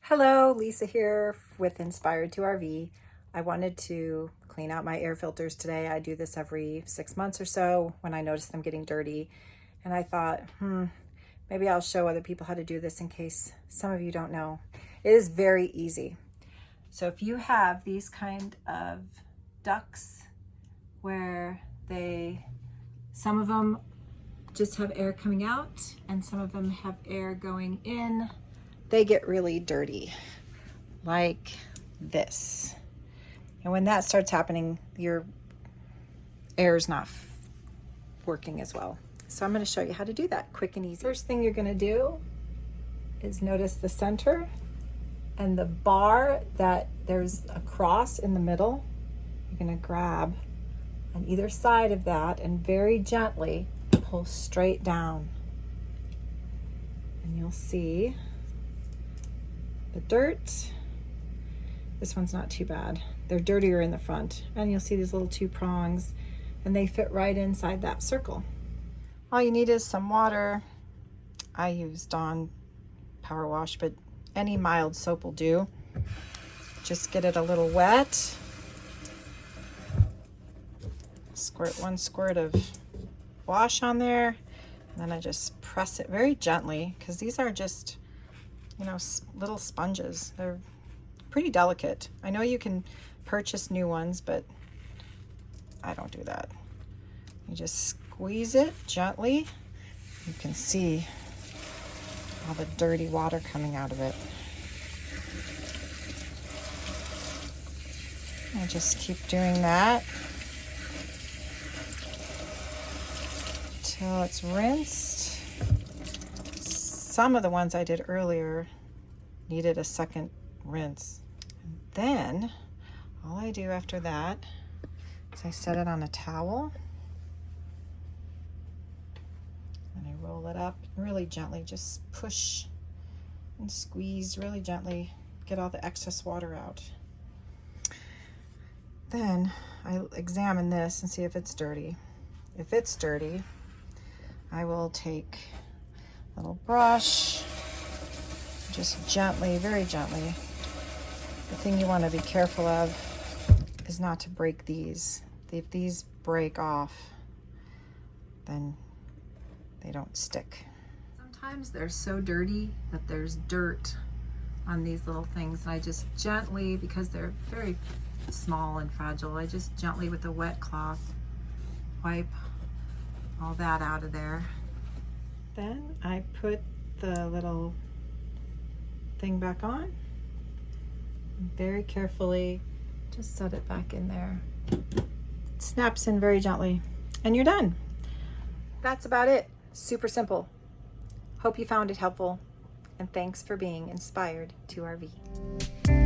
Hello, Lisa here with Inspired to RV. I wanted to clean out my air filters today. I do this every 6 months or so when I notice them getting dirty. And I thought, maybe I'll show other people how to do this in case some of you don't know. It is very easy. So if you have these kind of ducts where some of them just have air coming out and some of them have air going in, they get really dirty like this. And when that starts happening, your air is not working as well. So I'm going to show you how to do that quick and easy. First thing you're going to do is notice the center and the bar that there's a cross in the middle. You're going to grab on either side of that and very gently pull straight down. And you'll see the dirt. This one's not too bad. They're dirtier in the front. And you'll see these little two prongs and they fit right inside that circle. All you need is some water. I use Dawn Power Wash, but any mild soap will do. Just get it a little wet. Squirt one squirt of wash on there. And then I just press it very gently because these are just, little sponges. They're pretty delicate. I know you can purchase new ones, but I don't do that. You just squeeze it gently. You can see all the dirty water coming out of it. I just keep doing that until it's rinsed. Some of the ones I did earlier needed a second rinse. And then all I do after that is I set it on a towel and I roll it up really gently. Just push and squeeze really gently, get all the excess water out. Then I examine this and see if it's dirty. If it's dirty, I will take a little brush, just gently, very gently. The thing you want to be careful of is not to break these. If these break off, then they don't stick. Sometimes they're so dirty that there's dirt on these little things, and I just gently, because they're very small and fragile, I just gently with a wet cloth wipe all that out of there. Then I put the little thing back on. Very carefully just set it back in there. It snaps in very gently and you're done. That's about it. Super simple. Hope you found it helpful, and thanks for being inspired to RV.